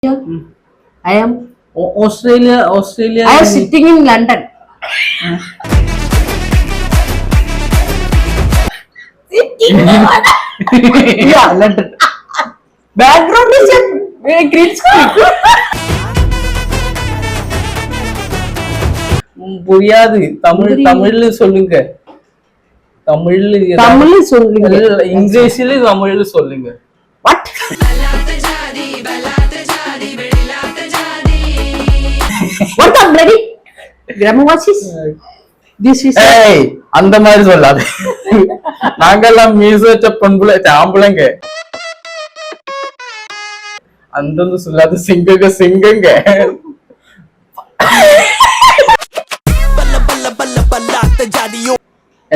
I am Australia. I am sitting in London. Yeah, London. Background is a green screen. புரியாது. தமிழ்ல சொல்லுங்க. தமிழ்ல சொல்லுங்க. இங்கிலீஷ்ல தமிழ்ல சொல்லுங்க. What? What the bloody grammar was this? This is ஏய் அந்த மாதிரி சொல்லாத. நாங்கெல்லாம் மீசட்ட பொண்ணுல ஆம்பளைங்க. அந்தந்து சொல்லாத சிங்கங்க.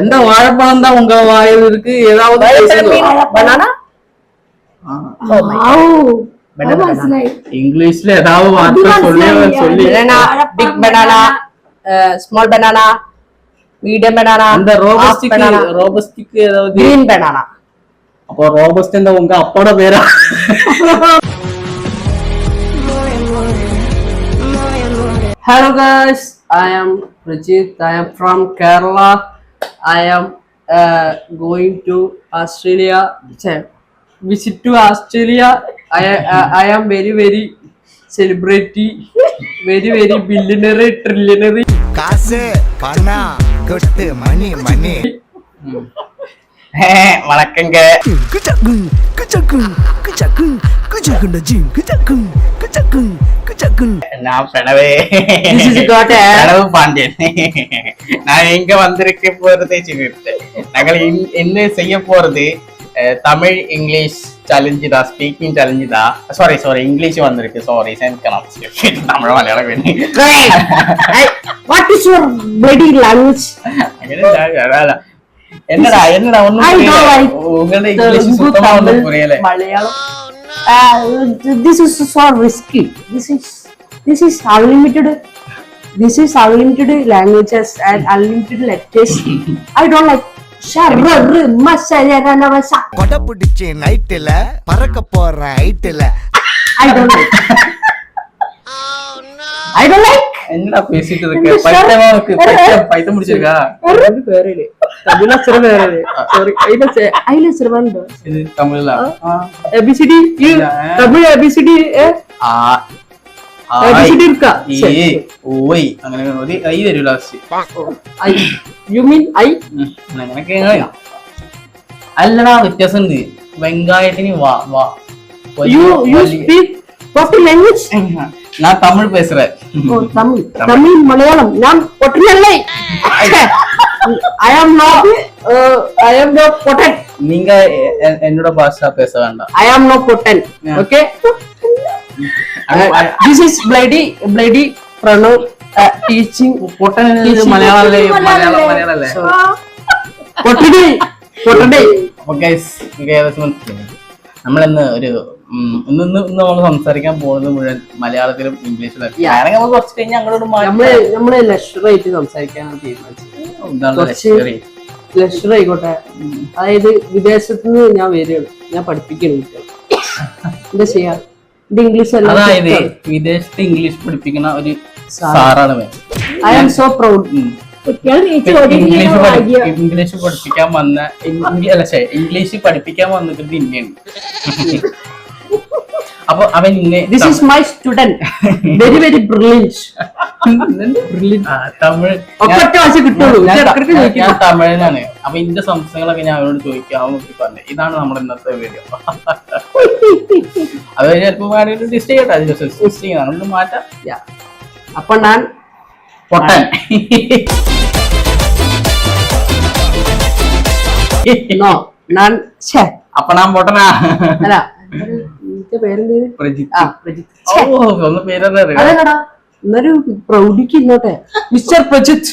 எந்த வாழைப்பழம் தான் உங்க வாயில் இருக்கு? ஏதாவது banana? இங்கிலீஷ்ல ஏதாவது வார்த்தை சொல்லி Big banana, small banana, medium banana, அந்த ரோபஸ்டிக் ஏதாவது green banana. அப்போ ரோபஸ்ட் இந்த உங்க அப்போட பேரா? Hello guys, I am Rajit. I am from Kerala. I am going to Australia. Visit to Australia. I am very celebrity, very billionaire, trillionaire. காசு பணம் கொட்டு மணி வணக்கங்க. நான் கனவு பாண்டியன். நான் எங்க வந்திருக்க போறதே சொல்லிட்டேன். நாங்கள் என்ன செய்ய போறது தமிழ் இங்கிலீஷ் சேலஞ்சு தான், ஸ்பீக்கிங் சேலஞ்சு தான். சாரி இங்கிலீஷ் வந்திருக்கு. சாரி தமிழ் மலையாளம் வேணும். What is your bloody language? என்னடா ஒண்ணும் உங்களோட இங்கிலீஷ் சுத்தமா ஒண்ணும் புரியல. Malayalam. This is so risky. This is unlimited. This is unlimited languages and unlimited letters. I don't like. கொடை பிடிச்சி நைட்டுல பறக்க போற ஹைட்டுல. I don't like. என்னடா பேசிட்டு இருக்க? பைத்தியம் முடிச்சிருக்கா? இது தமிழ்ல ABCD தமிழ் ABCD இருக்கா? ஓய் അങ്ങനെ ഒരു ഐ വരും ലാസ്റ്റ്. You mean I? നിനക്ക് അല്ലടാ വ്യത്യാസമുണ്ട്. വെങ്കായത്തിന് വാ. You speak what language? நான் தமிழ் பேசுறேன். தமிழ் மலையாளம். நான் பொட்டனல்லை. I am not potent. நீங்க என்னோட பாஷா பேச வேண்டாம். I am not potent. Okay? This is bloody pronoun teaching. പൊട്ടൻ മലയാളല്ലേ? പൊട്ടനെ. അപ്പൊ ഗൈസ് നമ്മളിന്ന് ഇന്ന് നമ്മൾ സംസാരിക്കാൻ പോകുന്നത് മുഴുവൻ മലയാളത്തിലും ഇംഗ്ലീഷിലും. നമുക്ക് കുറച്ച് കഴിഞ്ഞാൽ ഞങ്ങളോട് നമ്മള് ലക്ഷറായിട്ട് സംസാരിക്കാനാണ് തീരുമാനിച്ചത്. ലക്ഷർ ആയിക്കോട്ടെ. അതായത് വിദേശത്ത് നിന്ന് ഞാൻ വരികയാണ്, ഞാൻ പഠിപ്പിക്കണം എന്താ ചെയ്യാ. ഇത് ഇംഗ്ലീഷ് അല്ല, അതായത് വിദേശത്ത് ഇംഗ്ലീഷ് പഠിപ്പിക്കുന്ന ഒരു സാറാണ്. I am so proud. English പഠിപ്പിക്കാൻ വന്ന ഇംഗ്ലീഷ് പഠിപ്പിക്കാൻ വന്നിട്ട് ഇന്ത്യയാണ്. അപ്പൊ അവൻ this is my student, very brilliant. Tamil ഞാൻ തമിഴിനാണ്. അപ്പൊ ഇതിന്റെ സംശയങ്ങളൊക്കെ ഞാൻ അവനോട് ചോദിക്കാം. അവൻ നോക്കി പറഞ്ഞു ഇതാണ് നമ്മുടെ ഇന്നത്തെ വീഡിയോ. അത് ചിലപ്പോ ഡിസ്റ്റ് ചെയ്യട്ടെ, നമ്മളൊന്ന് മാറ്റാം. അപ്പൊ ഞാൻ പൊട്ടൻ. അപ്പൊ ഞാൻ പൊട്ടനാ. അല്ല പേരെന്ത്? ഒന്ന് പേരറിയാം. അതല്ലടാ, എന്നൊരു പ്രൗഢിക്ക് ഇന്നോട്ടെ. മിസ്റ്റർ പ്രജിത്ത്.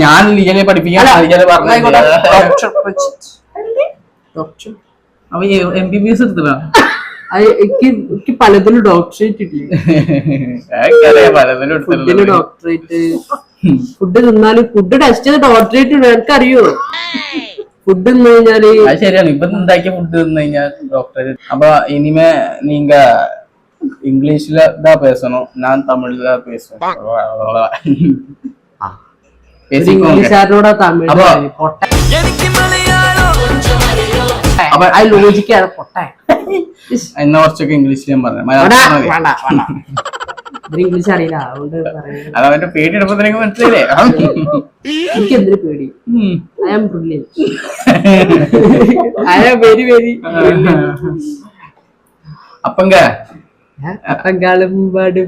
ഞാൻ ലീഗലെ പഠിപ്പിക്കാൻ അവ MBBS എടുത്തതാ. എനിക്ക് പലതിലും ഡോക്ടറേറ്റ് ഡോക്ടറേറ്റ്. ഫുഡ് തിന്നാലും ഫുഡ് ടെസ്റ്റ് ചെയ്ത് ഡോക്ടറേറ്റ് എനിക്കറിയോ. ഫുഡ് തിന്നു കഴിഞ്ഞാല് അത് ശരിയാണ്. ഇപ്പൊ ഉണ്ടാക്കിയ ഫുഡ് തിന്നു കഴിഞ്ഞാൽ ഡോക്ടർ അപ്പൊ ഇനിമേ നീങ്ക ഇംഗ്ലീഷില് தான் பேசணும், நான் தமிழ்ல பேசுவேன். ഇംഗ്ലീഷുകാരനോടാ തമിഴ് പൊട്ട. അപ്പൊ അത് ലോജിക്കാണ് പൊട്ട. എന്നാ കുറച്ചൊക്കെ ഇംഗ്ലീഷിൽ ഞാൻ പറഞ്ഞു. ഇംഗ്ലീഷ് അറിയില്ല, അതുകൊണ്ട് പറയുന്നത്. അത് അവന്റെ പേടി എടുപ്പത്തിനൊക്കെ മനസ്സിലായില്ലേ? എനിക്ക് എന്തിനു പേടി? I am brilliant. I am very very. അപ്പങ്ക അപ്പങ്കാളും പാടും.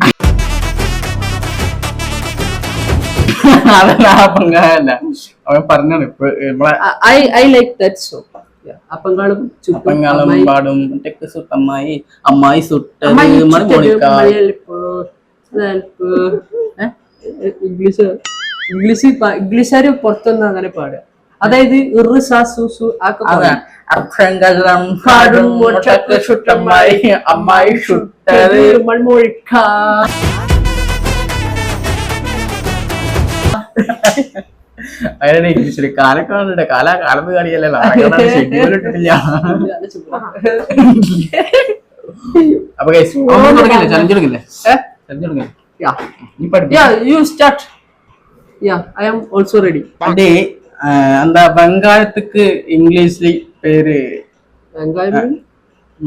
അതല്ല അപ്പങ്കല്ല, അവൻ പറഞ്ഞാണ് ഇപ്പൊ നമ്മളെ ഐ ലൈക്ക് ദാറ്റ് സോങ്. അപ്പങ്കാളും അപ്പങ്കാളും പാടും തെക്ക് സുട്ടമ്മായി അമ്മായി സുട്ടത് ഇംഗ്ലീഷുകാര് പുറത്തൊന്നും അങ്ങനെ പാടുക. അതായത് പാടും സുട്ടമ്മായി അമ്മായി സുട്ടത് മൺമൊഴിക്ക. അതിനെ ഇംഗ്ലീഷില് കാലക്കാളുടെ കാലത്ത് കളിയല്ലോ ഷെഡ്യൂൾ ഇട്ടിട്ടില്ല. അപ്പൊ ചലഞ്ച് എടുക്കില്ലേ? ചലഞ്ച് എടുക്കില്ലേ? എന്താ വെങ്കായத்துக்கு ഇംഗ്ലീഷില് പേര്?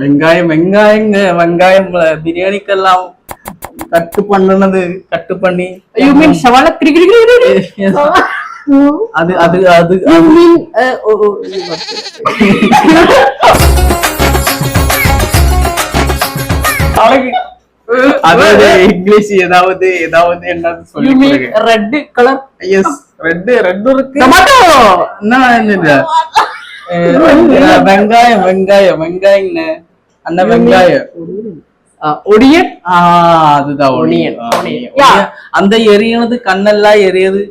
വെങ്കായം. വെങ്കായം ബിരിയാണിക്കെല്ലാം കട്ട് പണ്ണത് കട്ട് പണി. അത് അത് അത് അതെ இங்கிலீஷ் ஏதாவது என்ன சொல்லி ரெட் கலர். எஸ் ரெட் இருக்கு. வெங்காயம் வெங்காயம் வெங்காயம்னு அந்த வெங்காயம் ஒடியன். அதுதான் ஒடியன். அந்த எரியனது கண்ணெல்லாம் எரியுது.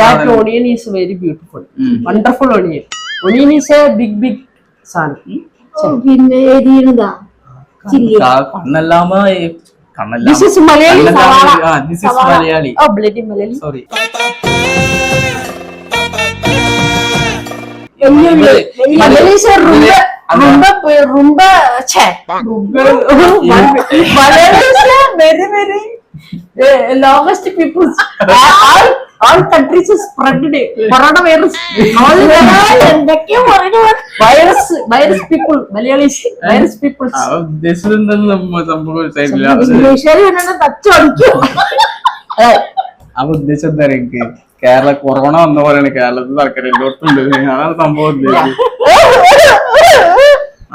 That onion is very beautiful. Wonderful onion. Onion is a big sun. പിന്നെ എരിയുന്നതാ കണ്ണെല്ലാമ കണ്ണെല്ലാം. This is Malayali Savala. This is Malayali. Oh, bloody Malayali. Sorry. Malaysia rumba che. Malaysia very very longest people. All countries spread it. Coronavirus. Virus people. Malayalis. Virus people. അപ്പൊ ഉദ്ദേശം എന്താ എനിക്ക് Kerala corona വന്ന പോലെയാണ് കേരളത്തിൽ ആൾക്കാർ എല്ലായിടത്തുണ്ട്. അതാണ് സംഭവം.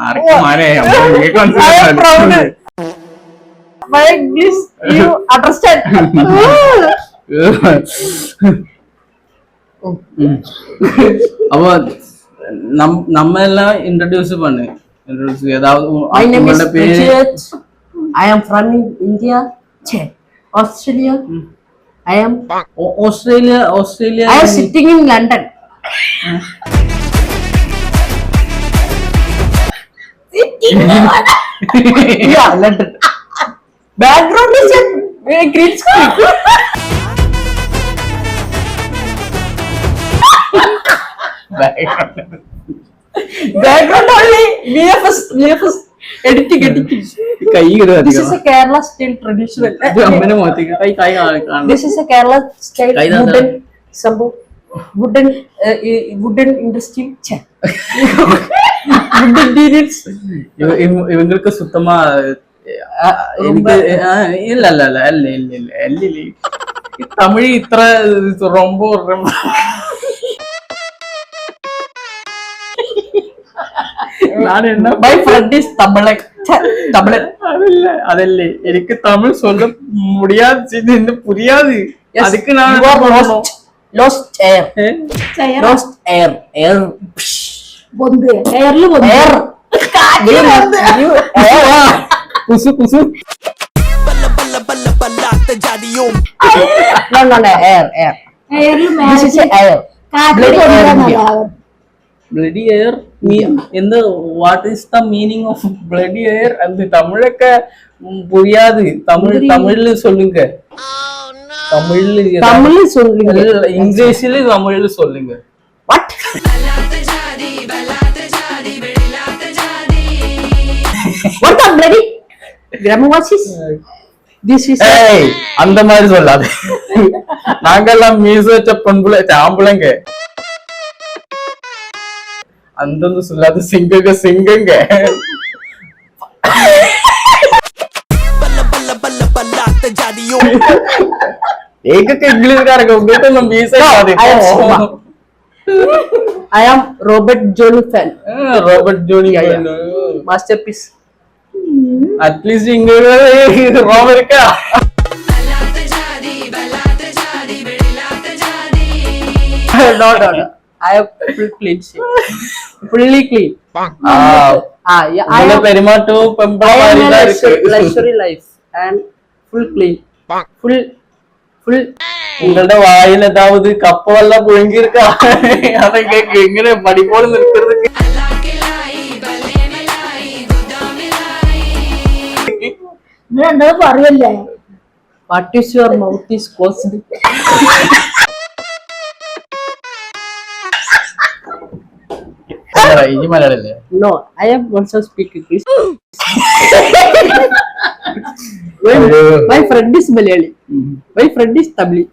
ആർക്കും മാനേ My English, you understand? അപ്പൊ നമ്മെല്ലാം introduce പണ്ണു. My name is Richard. I am from India. Australia. I am Australia. I am sitting in London. Yeah, London. Background is a green screen. Background only VFS editing. This is a Kerala style traditional. This is a Kerala style wooden industry. Wooden interiors. ഇവങ്ങൾക്ക് സുത്തമാ ഇല്ല തമിഴ് ഇത്ര ரொம்ப അതല്ലേ എനിക്ക് തമിഴ് சொல்ல முடியாது, புரியாது. அதுக்கு நான் lost air ബൊന്ത് എയർല് ബൊന്ത് കുസു No, air. എയർല് This is air. bloody air. എന്ത് what is the meaning of bloody air? അത് തമിഴൊക്കെ புரியாது. தமிழ்ல சொல்லுங்க. தமிழ்ல சொல்லுங்க. இங்கிலீஷ்ல தமிழ்ல சொல்லுங்க. What? What the bloody grammar was this? This is ஏய் அந்த மாதிரி சொல்லாது. நாங்கெல்லாம் மீச வச்ச பொண்புல ஆம்பளைங்க. அந்த சொல்லாது சிங்கங்க சிங்கங்க. ஏகக்கு இங்கிலீஷ்காரங்க உங்ககிட்ட மீச I am Robert Johnny fan. Robert Johnny Masterpiece. At least ഇങ്ങനെ റോബർക്കാ No. I have full clean shape. Fully clean. Yeah. I have പെരുമാറ്റവും പെമ്പളമാരിതാ இருக்கு. luxury life and full clean. Full. உங்களோட வாயில ஏதாவது கப்ப வல்ல புழுங்கி இருக்கா? அதை எങ്ങനെ படிப்போல நிற்கிறதுக்கு രണ്ടാമത് പറയല്ലേ What is your mouth is closed? ഈ മലയാളല്ലേ? No, I am also speak English. My friend is Malayali. My friend is Tamil.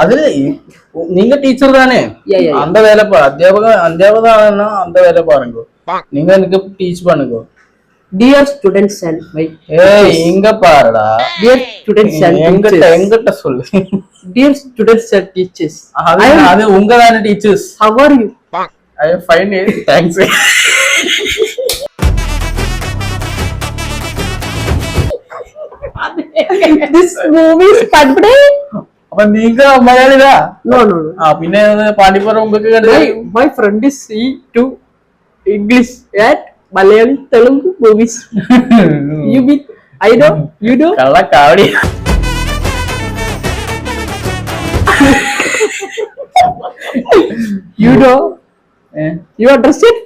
அது நீங்க டீச்சர் தானே? Yeah. அந்த வேலை அத்தியாபகனா அந்த வேலை பாருங்க. நீங்க எனக்கு டீச் பண்ணுங்க. Dear students and my ஏய் இங்க பாருடா. dear students and teachers. எங்கிட்ட சொல்லு. Dear students and teachers. அது உங்க தானே teachers. How are you? I am fine. Thanks. This movie is Padde. அப்ப நீங்க மலையாளிதா? No. പിന്നെ പാണ്ടിപ്പുറം உங்களுக்கு കണ്ടത്? My friend is see to English and Malayali Telugu movies. You mean I know? You know? കള്ള കാവടി. You know? You understand?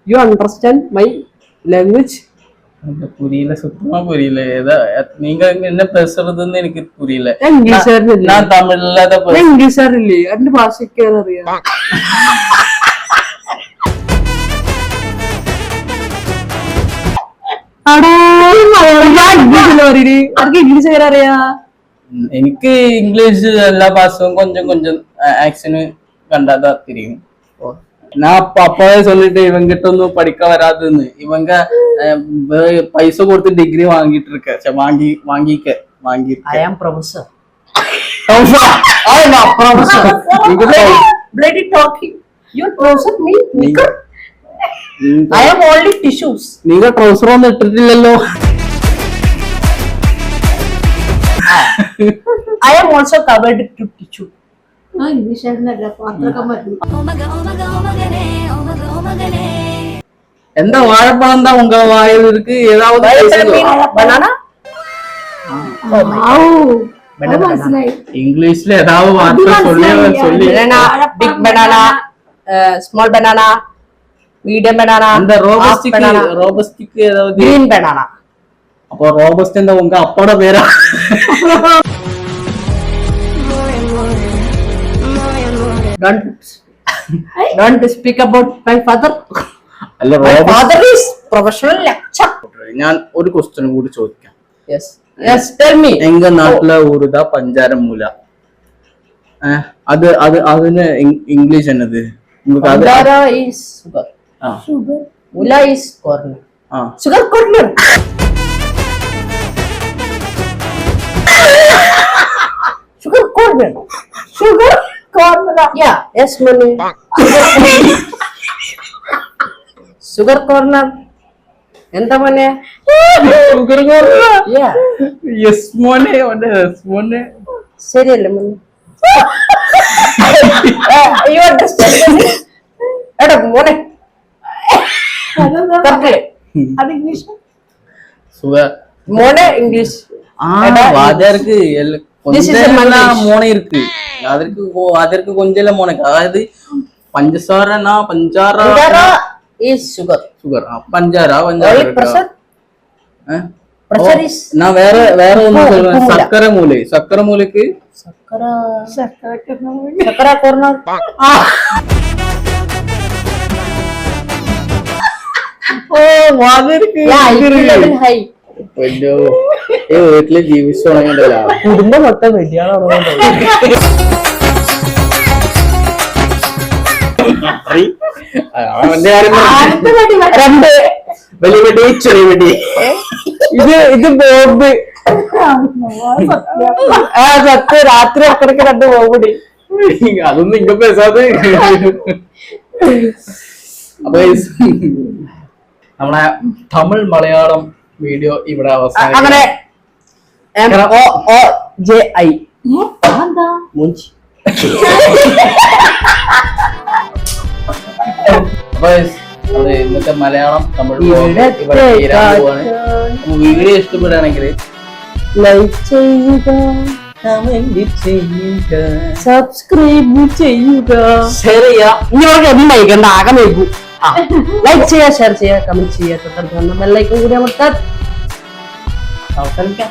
You understand my language? புரியல, சுத்தமா புரியல. ஏதா நீங்க என்ன பேசுறதுன்னு எனக்கு புரியல. நான் தமிழ்ல தான் ഇംഗ്ലീഷാറില്ലേ എന്റെ ഭാഷയ്ക്ക് അറിയാം. ഇംഗ്ലീഷ് അറിയാ? എനിക്ക് ഇംഗ്ലീഷ് എല്ലാ ഭാഷയും கொஞ்சம் கொஞ்சம் ஆக்சன் கண்டாதான் தெரியும். நான் அப்பவே சொல்லிட்டு இவங்கிட்ட ஒன்னும் படிக்க வராதுன்னு. இவங்க பைச கொடுத்து டிகிரி வாங்கிட்டு இருக்க வாங்கி I am professor. I am professor. Bloody talking. You trouser me? I am only tissues. நீங்க ட்ரൗசർ ഒന്നും ഇട്ടിട്ടില്ലല്ലോ. I am also covered to tissue. English പാത്രമൊക്കെ മതി. எந்த வாழைப்பழம் தான் உங்க வாயில் இருக்கு? ஏதாவது Banana? മനസ്സിലായി. இங்கிலீஷ்ல ஏதாவது வார்த்தை சொல்லி Banana, big banana, small banana, medium banana, அந்த half banana, ரோபஸ்டிக் ஏதாவது green banana. அப்போ ரோபஸ்ட் இந்த உங்க அப்போட பேரா? Don't speak about my father. അല്ല, My father is professional lecturer. ഞാൻ ഒരു ക്വസ്റ്റ്യൻ കൂടി ചോദിക്കാം. Yes, tell me. എങ്ക നാട്ടിലെ ഊരുതാ പഞ്ചാരമൂല. അതിന് ഇംഗ്ലീഷ് എന്നത്? Pandara is sugar. Sugar. Mula is corn. Sugar corn. Sugar corn. Sugar കോർണറാ. Yeah, yes, money. Sugar corner. എന്താ മോനെ? Sugar corner. Yeah. യെസ് മോനെ. യെസ് മോനെ. ശരിയല്ലേ മോനെ? You understand? എടാ മോനെ. Correct. അത് ഇംഗ്ലീഷ്. ഷുഗർ മോനെ ഇംഗ്ലീഷ്. வாத்தியாருக்கு This is a English. மோனை இருக்கு. அதற்கு கொஞ்சம் மோனைக்கு, அதாவது பஞ்சசாரனா பஞ்சாரா Pandara is sugar. சுகர் பஞ்சாரா Only pressure. Pressure is. நான் வேற ஒண்ணு சொல்றேன். சக்கரை மூலைக்கு Sakara corner. ഹൈ വീട്ടില് ജീവിച്ചു തുടങ്ങിയതല്ല കുടുംബം മൊത്തം വെടിയാളോ അവന്റെ കാര്യം രണ്ട് വലിയ വെടി ചെറിയ വെടി ഇത് ബോംബ് ആ സത്യം രാത്രി അക്കടക്ക് രണ്ട് ബോംബടി അതൊന്നും ഇങ്ങ പേസാത് അപ്പൊ നമ്മളെ തമിഴ് മലയാളം വീഡിയോ ഇവിടെ അവസാനം അങ്ങനെ MOOJI മൂഞ്ചി അപ്പൊ അത് ഇന്നത്തെ മലയാളം തമിഴ് ഇവിടെ ഇവിടെ തീരാൻ പോവാണ്. അപ്പൊ വീഡിയോ ഇഷ്ടപ്പെടുകയാണെങ്കിൽ ലൈക്ക് ചെയ്യുക സബ്സ്ക്രൈബ് ചെയ്യുക ഷെയർ ചെയ്യാം. ഇങ്ങോട്ട് ഒന്നും വൈകണ്ട ആകെ വൈകും ലൈക്ക് ചെയ്യുക ഷെയർ ചെയ്യുക കമന്റ് ചെയ്യുക തൊട്ടടുത്ത് ബെല്ലൈക്കൺ കൂടി അമർത്താൻ അവസാനിക്കാം.